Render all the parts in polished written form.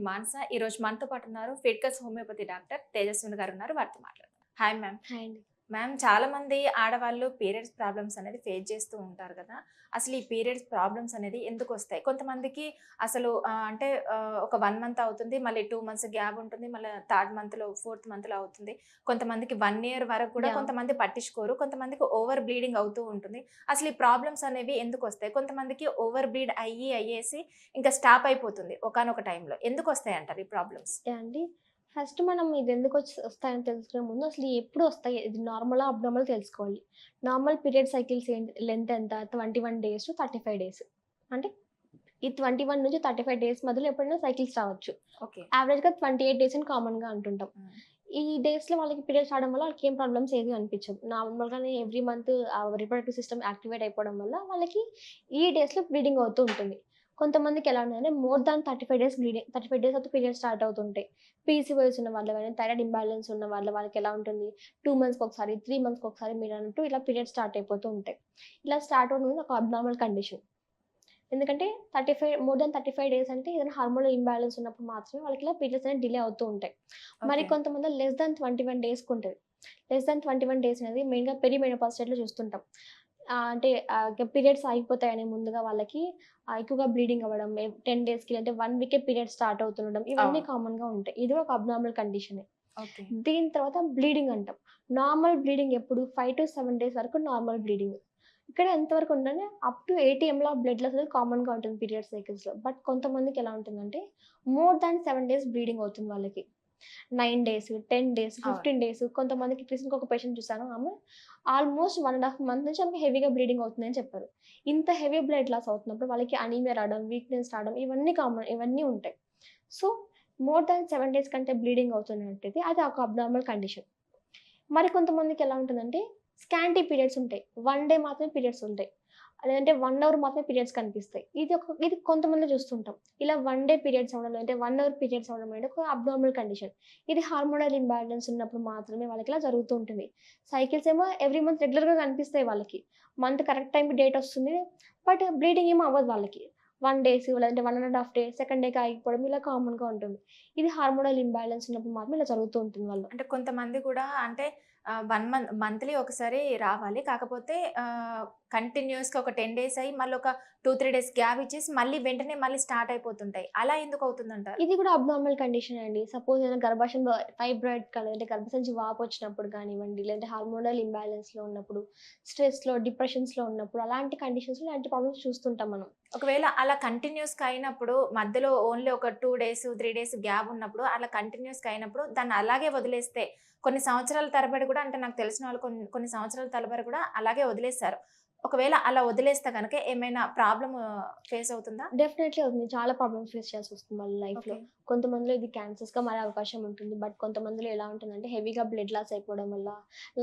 మానస. ఈరోజు మనతో పాటు ఉన్నారు ఫిట్‌కస్ హోమియోపతి డాక్టర్ తేజస్విని గారు ఉన్నారు. వారితో మాట్లాడదాం. Hi ma'am. హాయ్ అండి. మ్యామ్, చాలా మంది ఆడవాళ్ళు పీరియడ్స్ ప్రాబ్లమ్స్ అనేది ఫేస్ చేస్తూ ఉంటారు కదా! అసలు ఈ పీరియడ్స్ ప్రాబ్లమ్స్ అనేది ఎందుకొస్తాయి? కొంతమందికి అసలు అంటే ఒక 1 మంత్ అవుతుంది. మళ్ళీ 2 మంత్స్ గ్యాప్ ఉంటుంది. మళ్ళా థర్డ్ మంత్‌లో, ఫోర్త్ మంత్‌లో అవుతుంది. కొంతమందికి 1 ఇయర్ వరకు కూడా యాహ్! కొంతమంది పట్టించుకోరు. కొంతమందికి ఓవర్ బ్లీడింగ్ అవుతూ ఉంటుంది. అసలు ఈ ప్రాబ్లమ్స్ అనేవి ఎందుకొస్తాయి? కొంతమందికి ఓవర్ బ్లీడ్ అయ్యేసి ఇంకా స్టాప్ అయిపోతుంది ఒకానొక టైంలో. ఎందుకొస్తాయంటారు ఈ ప్రాబ్లమ్స్? యాహ్! అండి. ఫస్ట్ మనం వస్తాయని తెలుసుకునే ముందు అసలు ఎప్పుడు వస్తాయి? ఇది నార్మలా? అబ్నార్మలా? తెలుసుకోవాలి. నార్మల్ పీరియడ్ సైకిల్స్ లెంత్ ఎంత? 21 డేస్ టు 35 డేస్. అంటే ఈ 21-35 డేస్ మధ్యలో ఎప్పుడైనా సైకిల్స్ రావచ్చు. ఓకే. యావరేజ్‌గా 28 డేస్ అని కామన్‌గా అంటుంటాం. హ్మ్. ఈ డేస్‌లో వాళ్ళకి పీరియడ్స్ రావడం వల్ల వాళ్ళకేం ప్రాబ్లమ్స్ ఏవి అనిపించవు. నార్మల్‌గానే every month reproductive system activate అయిపోవడం వల్ల వాళ్ళకి ఈ డేస్‌లో బ్లీడింగ్ అవుతూ ఉంటుంది. కొంతమందికి ఎలా ఉందంటే మోర్ దాన్ 35 డేస్ 35 డేస్ తర్వాత పీరియడ్స్ స్టార్ట్ అవుతుంటాయి. పీసీఓఎస్ ఉన్న వాళ్ళు గాని, థైరాయిడ్ ఇంబాలెన్స్ ఉన్న వాళ్ళకి ఎలా ఉంటుంది 2 మంత్స్‌కొకసారి, 3 మంత్స్‌కొకసారి మీరన్నట్టు ఇలా పీరియడ్స్ స్టార్ట్ అయిపోతూ ఉంటాయి. ఇలా స్టార్ట్ అవ్వడం ఒక అబ్నార్మల్ కండిషన్. ఎందుకంటే మోర్ దాన్ 35 డేస్ అంటే ఏదైనా హార్మోనల్ ఇంబాలెన్స్ ఉన్నప్పుడు మాత్రమే వాళ్ళకి ఇలా పీరియడ్స్ అనేవి డిలే అవుతూ ఉంటాయి. మరి ఓకే. కొంతమంది లెస్ దాన్ 21 డేస్‌కుంటది. లెస్ దాన్ 21 డేస్ అనేది మెయిన్‌గా పెరిమెనోపాజ్ స్టేజ్‌లో చూస్తుంటాం. అంటే పీరియడ్స్ ఆగిపోతాయని ముందుగా వాళ్ళకి ఎక్కువగా బ్లీడింగ్ అవ్వడం, 10 డేస్‌కి లేదంటే 1 వీకే పీరియడ్స్ స్టార్ట్ అవుతుండడం ఇవన్నీ అవును. కామన్‌గా ఉంటాయి. ఇది ఒక అబ్నార్మల్ కండిషనే. ఓకే. దీని తర్వాత బ్లీడింగ్ అంటాం. నార్మల్ బ్లీడింగ్ ఎప్పుడు 5-7 డేస్ వరకు నార్మల్ బ్లీడింగ్. ఇక్కడ ఎంతవరకు ఉందంటే up to 80 ML of blood loss అనేది కామన్‌గా ఉంటుంది పీరియడ్ సైకిల్స్‌లో. బట్ కొంతమందికి ఎలా ఉంటుందంటే మోర్ దాన్ 7 డేస్ బ్లీడింగ్ అవుతుంది వాళ్ళకి. 9 డేస్, 10 డేస్, అవును. 15 డేస్ కొంతమందికి రీసెంట్‌గా ఒక పేషెంట్ చూసాను. ఆమె ఆల్మోస్ట్ 1 ½ మంత్ నుంచి ఆమెకి హెవీగా బ్లీడింగ్ అవుతుందని చెప్పారు. ఇంత హెవీ బ్లడ్ లాస్ అవుతున్నప్పుడు వాళ్ళకి అనీమియా రావడం, వీక్‌నెస్ రావడం ఇవన్నీ కామన్ ఇవన్నీ ఉంటాయి. సో, మోర్ దాన్ 7 డేస్ కంటే బ్లీడింగ్ అవుతున్నట్టయితే అది ఒక అబ్నార్మల్ కండిషన్. మరి కొంతమందికి ఎలా ఉంటుందంటే స్కాంటీ పీరియడ్స్ ఉంటాయి. 1 డే మాత్రమే పీరియడ్స్ ఉంటాయి. లేదంటే 1 అవర్ మాత్రమే పీరియడ్స్ కనిపిస్తాయి. ఇది కొంతమందిలో చూస్తుంటాం. ఇలా 1 డే పీరియడ్స్ అవ్వడం, లేదంటే 1 అవర్ పీరియడ్స్ అవ్వడం అనేది ఒక అబ్నార్మల్ కండిషన్. ఇది హార్మోనల్ ఇంబాలెన్స్ ఉన్నప్పుడు మాత్రమే వాళ్ళకి ఇలా జరుగుతూ ఉంటుంది. సైకిల్స్ ఏమో ఎవ్రీ మంత్ రెగ్యులర్‌గా కనిపిస్తాయి వాళ్ళకి. మంత్ కరెక్ట్ టైంకి డేట్ వస్తుంది. బట్ బ్లీడింగ్ ఏమో అవ్వదు వాళ్ళకి. 1 డేస్ లేదంటే 1 ½ డే, సెకండ్ డేకి ఆగిపోవడం ఇలా కామన్‌గా ఉంటుంది. ఇది హార్మోనల్ ఇంబాలెన్స్ ఉన్నప్పుడు మాత్రమే ఇలా జరుగుతూ ఉంటుంది వాళ్ళలో. అంటే కొంతమంది కూడా అంటే 1 మంత్‌లీ ఒకసారి రావాలి. కాకపోతే కంటిన్యూయస్‌గా ఒక 10 డేస్ అయ్యి మళ్ళొక 2, 3 డేస్ గ్యాప్ ఇచ్చేసి మళ్ళీ వెంటనే మళ్ళీ స్టార్ట్ అయిపోతుంటాయి. అలా ఎందుకవుతుందంటారు? ఇది కూడా అబ్నార్మల్ కండిషనే అండి. సపోజ్ ఏదైనా గర్భాశయంలో ఫైబ్రాయిడ్ లేదంటే గర్భసంచి వాపొచ్చినప్పుడు కానివ్వండి, లేదంటే హార్మోనల్ ఇంబాలెన్స్‌లో ఉన్నప్పుడు, స్ట్రెస్‌లో, డిప్రెషన్స్‌లో ఉన్నప్పుడు అలాంటి కండిషన్స్‌లో ఇలాంటి ప్రాబ్లమ్స్ చూస్తుంటాం మనం. ఒకవేళ అలా కంటిన్యూయస్‌గా అయినప్పుడు మధ్యలో ఓన్లీ ఒక 2 డేస్, 3 డేస్ గ్యాప్ ఉన్నప్పుడు అలా కంటిన్యూయస్‌గా అయినప్పుడు దాన్ని అలాగే వదిలేస్తే కొన్ని సంవత్సరాల తరబడి కూడా అంటే నాకు తెలిసిన వాళ్ళు కొన్ని కొన్ని సంవత్సరాల తరబడి కూడా అలాగే వదిలేసారు. ఒకవేళ అలా వదిలేస్తే గనక ఏమైనా ప్రాబ్లమ్ ఫేస్ అవుతుందా? డెఫినైట్‌లీ అవుతుంది. చాలా ప్రాబ్లమ్స్ ఫేస్ చేయాల్సొస్తుంది వాళ్ళ లైఫ్‌లో. ఓకే. కొంతమందిలో ఇది క్యాన్సర్స్‌గా మారే అవకాశం ఉంటుంది. బట్ కొంతమందిలో ఎలా ఉంటుందంటే హెవీగా బ్లడ్ లాస్ అయిపోవడం వల్ల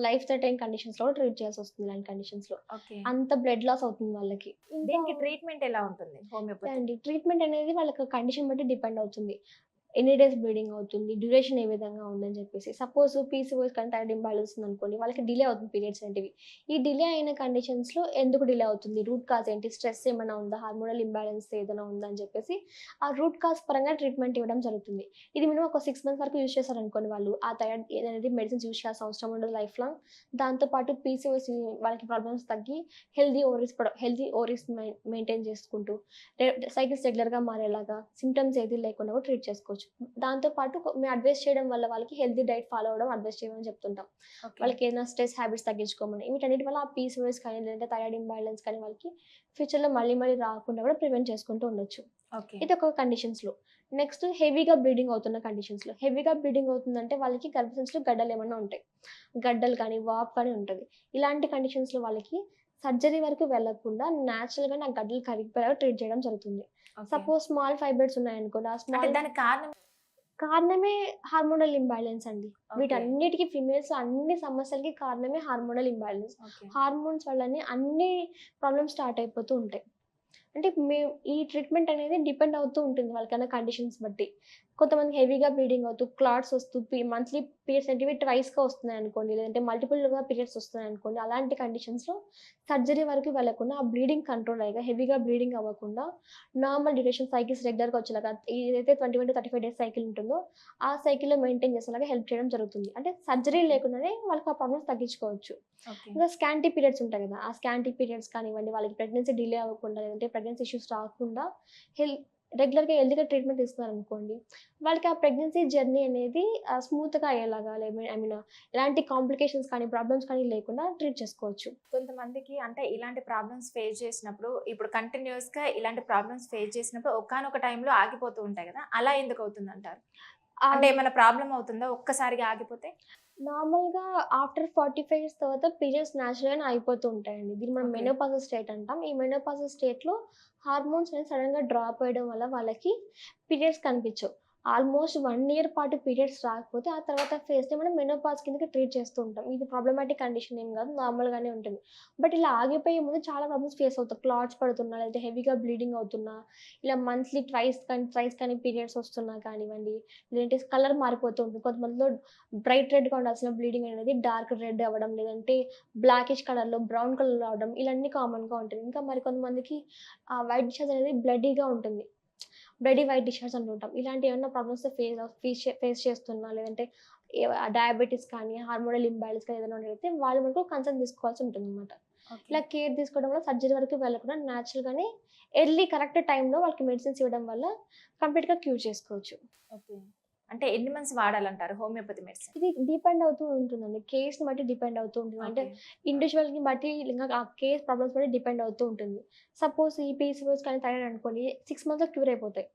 లైఫ్ థ్రెటనింగ్ కండిషన్స్‌లో కూడా ట్రీట్ చేయాల్సొస్తుంది ఇలాంటి కండిషన్స్‌లో. ఓకే. అంత బ్లడ్ లాస్ అవుతుంది వాళ్ళకి. ఇంకా దీనికి ట్రీట్‌మెంట్ ఎలా ఉంటుంది హోమియోపతి? అండి ట్రీట్మెంట్ అనేది వాళ్ళకి కండిషన్ బట్టి డిపెండ్ అవుతుంది. ఎన్ని డేస్ బ్లీడింగ్ అవుతుంది? డ్యూరేషన్ ఏ విధంగా ఉందని చెప్పేసి. సపోజ్ పీసీఓఎస్ కానీ థైరాయిడ్ ఇంబాలెన్స్ ఉందనుకోండి, వాళ్ళకి డిలే అవుతుంది పీరియడ్స్ అనేటివి. ఈ డిలే అయిన కండిషన్స్‌లో ఎందుకు డిలే అవుతుంది? రూట్ కాజ్ ఏంటి? స్ట్రెస్ ఏమైనా ఉందా? హార్మోనల్ ఇంబాలెన్స్ ఏదైనా ఉందా? అని చెప్పేసి ఆ రూట్ కాజ్ పరంగా ట్రీట్మెంట్ ఇవ్వడం జరుగుతుంది. ఇది మినిమమ్ ఒక 6 మంత్స్ వరకు యూజ్ చేశారనుకోండి వాళ్ళు, ఆ థైరాయిడ్ ఏదనేది మెడిసిన్స్ యూజ్ చేయాల్సిన అవసరం ఉండదు లైఫ్ లాంగ్. దాంతో పాటు పీసీఓఎస్ వాళ్ళకి ప్రాబ్లమ్స్ తగ్గి హెల్తీ ఓవరీస్ మెయింటైన్ చేసుకుంటూ సైకిల్స్ రెగ్యులర్‌గా మారేలాగా సింప్టమ్స్ ఏది లేకుండా కూడా ట్రీట్ చేసుకోవచ్చు. దాంతో పాటు మేము అడ్వైస్ చేయడం వల్ల వాళ్ళకి హెల్తీ డైట్ ఫాలో అవ్వడం అడ్వైస్ చేయమని చెప్తుంటాం. ఓకే. వాళ్ళకి ఏదైనా స్ట్రెస్ హ్యాబిట్స్ తగ్గించుకోమని. వీటన్నిటి వల్ల ఆ పీసీఓఎస్ కానీ, లేదంటే థైరాయిడ్ ఇంబాలెన్స్ కానీ వాళ్ళకి ఫ్యూచర్‌లో మళ్ళీ మళ్ళీ రాకుండా కూడా ప్రివెంట్ చేసుకుంటూ ఉండొచ్చు. ఓకే. ఇది ఒక కండిషన్స్‌లో. నెక్స్ట్ హెవీగా బ్లీడింగ్ అవుతున్న కండిషన్స్‌లో. హెవీగా బ్లీడింగ్ అవుతుందంటే వాళ్ళకి గర్భసంచిలో గడ్డలేమన్నా ఉంటాయి. గడ్డలు కానీ, వాపు కానీ ఉంటది. ఇలాంటి కండిషన్స్‌లో వాళ్ళకి సర్జరీ వరకు వెళ్ళకుండా నేచురల్‌గానే ఆ గడ్డలు కరిగిపోయేలాగా ట్రీట్ చేయడం జరుగుతుంది. ఓకే. సపోజ్ స్మాల్ ఫైబ్రాయిడ్స్ ఉన్నాయనుకోండి. ఆ అంటే స్మాల్ దానికి కారణం కారణమే హార్మోనల్ ఇంబాలెన్స్ అండి. ఓకే. వీటన్నిటికి ఫీమేల్స్‌లో అన్ని సమస్యలకి కారణమే హార్మోనల్ ఇంబాలెన్స్. ఓకే. హార్మోన్స్ వల్లనే అన్ని ప్రాబ్లమ్స్ స్టార్ట్ అయిపోతూ ఉంటాయి. అంటే ఈ ట్రీట్మెంట్ అనేది డిపెండ్ అవుతూ ఉంటుంది వాళ్ళకన్నా కండిషన్స్ బట్టి. కొంతమందికి హెవీగా బ్లీడింగ్ అవుతూ, క్లాట్స్ వస్తూ, మంత్లీ పీరియడ్స్ అనేవి ట్వైస్‌గా వస్తున్నాయి అనుకోండి, లేదంటే మల్టిపుల్‌గా పీరియడ్స్ వస్తున్నాయి అనుకోండి, అలాంటి కండిషన్స్‌లో సర్జరీ వరకు వెళ్ళకుండా ఆ బ్లీడింగ్ కంట్రోల్ అయ్యేగా హెవీగా బ్లీడింగ్ అవ్వకుండా నార్మల్ డ్యూరేషన్ సైకిల్స్ రెగ్యులర్‌గా వచ్చేలాగా ఏదైతే 21-35 డేస్ సైకిల్ ఉంటుందో ఆ సైకిల్‌లో మెయింటైన్ చేసేలాగా హెల్ప్ చేయడం జరుగుతుంది. అంటే సర్జరీ లేకుండానే వాళ్ళకి ఆ ప్రాబ్లమ్స్ తగ్గించుకోవచ్చు. ఓకే. ఇంకా స్కాంటీ పీరియడ్స్ ఉంటాయి కదా! ఆ స్కాంటీ పీరియడ్స్ కానివ్వండి, వాళ్ళకి ప్రెగ్నెన్సీ డిలే అవ్వకుండా, లేదంటే ప్రెగ్నెన్సీ ఇష్యూస్ రాకుండా హెల్ రెగ్యులర్‌గా హెల్తీగా ట్రీట్మెంట్ తీసుకున్నారనుకోండి, వాళ్ళకి ఆ ప్రెగ్నెన్సీ జర్నీ అనేది స్మూత్‌గా అయ్యేలాగా ఐ మీన్ ఎలాంటి కాంప్లికేషన్స్ కానీ, ప్రాబ్లమ్స్ కానీ లేకుండా ట్రీట్ చేసుకోవచ్చు. కొంతమందికి అంటే ఇలాంటి ప్రాబ్లమ్స్ ఫేస్ చేసినప్పుడు ఇప్పుడు కంటిన్యూస్‌గా ఇలాంటి ప్రాబ్లమ్స్ ఫేస్ చేసినప్పుడు ఒకానొక టైంలో ఆగిపోతూ ఉంటాయి కదా! అలా ఎందుకు అవుతుందంటారు? అంటే ఆహ్, ఏమైనా ప్రాబ్లమ్ అవుతుందా ఒక్కసారిగా ఆగిపోతే? నార్మల్‌గా ఆఫ్టర్ 45 ఇయర్స్ తర్వాత పీరియడ్స్ న్యాచురల్‌గానే అయిపోతూ ఉంటాయండి. దీన్ని మనం ఓకే. మెనోపాజల్ స్టేట్ అంటాం. ఈ మెనోపాజల్ స్టేట్‌లో హార్మోన్స్ అనేవి సడెన్‌గా డ్రాప్ అయ్యడం వల్ల వాళ్ళకి పీరియడ్స్ కనిపించవు. ఆల్మోస్ట్ 1 ఇయర్ పాటు పీరియడ్స్ రాకపోతే ఆ తర్వాత ఫేజ్‌ని మనం మెనోపాజ్ కిందకి ట్రీట్ చేస్తూ ఉంటాం. ఇది ప్రాబ్లమాటిక్ కండిషన్ ఏం కాదు. నార్మల్‌గానే ఉంటుంది. బట్ ఇలా ఆగిపోయే ముందు చాలా ప్రాబ్లమ్స్ ఫేస్ అవుతాం. క్లాట్స్ పడుతున్నా, లేదంటే హెవీగా బ్లీడింగ్ అవుతున్నా, ఇలా మంత్లీ థ్రైస్ కానీ పీరియడ్స్ వస్తున్నా కానివ్వండి, లేదంటే కలర్ మారిపోతూ ఉంటుంది. కొంతమందిలో బ్రైట్ రెడ్‌గా ఉండాల్సిన బ్లీడింగ్ అనేది డార్క్ రెడ్ అవ్వడం, లేదంటే బ్లాకిష్ కలర్‌లో బ్రౌన్ కలర్‌లో అవ్వడం ఇలాన్నీ కామన్‌గా ఉంటుంది. ఇంకా మరికొంతమందికి వైట్ డిశ్చార్జ్ అనేది బ్లడీగా ఉంటుంది. బ్లడీ వైట్ డిశ్చార్జ్ అంటుంటాం. ఇలాంటి ఏమన్నా ప్రాబ్లమ్స్ ఫేస్ చేస్తున్నా, లేదంటే డయాబెటిస్ కానీ, హార్మోనల్ ఇంబాలెన్స్ కానీ ఏదైనా ఉన్నట్టయితే వాళ్ళు మటుకు కన్సర్న్ తీసుకోవాల్సి ఉంటుందన్నమాట. ఓకే. ఇలా కేర్ తీసుకోవడం వల్ల సర్జరీ వరకు వెళ్ళకుండా నేచురల్‌గానే ఎర్లీ కరెక్ట్ టైమ్‌లో వాళ్ళకి మెడిసిన్స్ ఇవ్వడం వల్ల కంప్లీట్‌గా క్యూర్ చేసుకోవచ్చు. ఓకే. అంటే ఎన్ని మంత్స్ వాడాలంటారు హోమియోపతి మెడిసిన్? ఇది డిపెండ్ అవుతూ ఉంటుందండి. కేస్‌ని బట్టి డిపెండ్ అవుతూ ఉంటుంది. అంటే ఓకే. ఇండివిడ్యువల్‌ని బట్టి ఇంకా ఆ కేస్ ప్రాబ్లమ్స్ బట్టి డిపెండ్ అవుతూ ఉంటుంది. సపోజ్ ఈ పీసీఓఎస్ కానీ థైరాయిడ్ అనుకోండి 6 మంత్స్‌లో క్యూర్ అయిపోతాయి.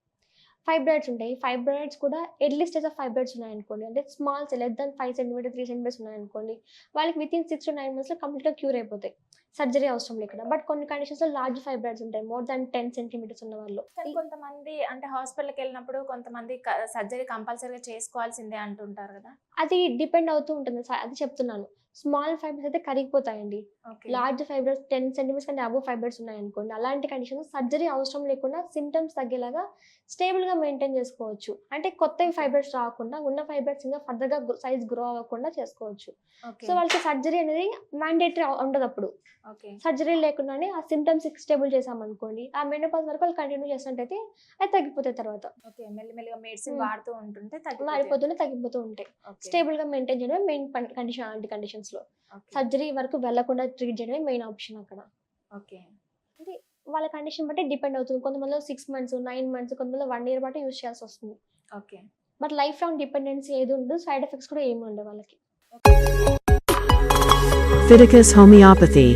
ఫైబ్రాయిడ్స్ ఉంటాయి. ఫైబ్రాయిడ్స్ కూడా ఎర్లీ స్టేజ్ ఆఫ్ ఫైబ్రాయిడ్స్ ఉన్నాయనుకోండి. అంటే small less than 5 centimetre, 3 centimetres ఉన్నాయనుకోండి. వాళ్ళకి వితిన్ 6-9 మంత్స్‌లో కంప్లీట్‌గా క్యూర్ అయిపోతాయి. సర్జరీ అవసరం లేకుండా. బట్ కొన్ని కండిషన్స్‌లో లార్జ్ ఫైబ్రాయిడ్స్ ఉంటాయి. మోర్ థాన్ 10 సెంటీమీటర్స్ ఉన్న వాళ్ళు. కానీ కొంతమంది అంటే హాస్పిటల్‌కెళ్ళినప్పుడు కొంతమంది సర్జరీ కంపల్సరీగా చేసుకోవాల్సిందే అంటుంటారు కదా! అది డిపెండ్ అవుతూ ఉంటుంది. అది చెప్తున్నాను. స్మాల్ ఫైబర్స్ అయితే కరిగిపోతాయండి. ఓకే. లార్జ్ ఫైబర్స్ 10 సెంటీమీటర్స్ కంటే అబోవ్ ఫైబర్స్ ఉన్నాయనుకోండి. అలాంటి కండిషన్‌లో సర్జరీ అవసరం లేకుండా సింప్టమ్స్ తగ్గేలాగా స్టేబుల్‌గా మెయింటైన్ చేసుకోవచ్చు. అంటే కొత్తవి ఓకే. ఫైబర్స్ రాకుండా ఉన్న ఫైబర్స్ ఇంకా ఫర్దర్‌గా సైజ్ గ్రో అవ్వకుండా చేసుకోవచ్చు. ఓకే. సో, వాళ్ళకి సర్జరీ అనేది మ్యాండేటరీ ఉండదప్పుడు. ఓకే. సర్జరీ లేకుండానే ఆ సింప్టమ్స్ స్టేబుల్ చేశామనుకోండి, ఆ మెనోపాజ్ వరకు వాళ్ళు కంటిన్యూ చేసినట్టయితే అది తగ్గిపోతాయి తర్వాత. ఓకే. మెల్లిమెల్లిగా మెడిసిన్ హ్మ్. వాడుతూ ఉంటుంటే తగ్గిపోతాయి. మారిపోతూనే తగ్గిపోతూ ఉంటాయి. ఓకే. స్టేబుల్‌గా మెయింటైన్ చేయడమే మెయిన్ కండిషన్ అలాంటి కండిషన్స్‌లో. ఓకే. సర్జరీ వరకు వెళ్ళకుండా ట్రీట్ చేయడమే మెయిన్ ఆప్షన్ అక్కడ. ఓకే. అంటే వాళ్ళ కండిషన్ బట్టి డిపెండ్ అవుతుంది. కొంతమందిలో 6 మంత్స్, 9 మంత్స్, కొంతమందిలో 1 ఇయర్ పాటు యూజ్ చేయాల్సొస్తుంది. Okay. But life long dependency ఏది ఉండదు. సైడ్ ఎఫెక్ట్స్ కూడా ఏమి ఉండవు వాళ్ళకి. Fiticus Homeopathy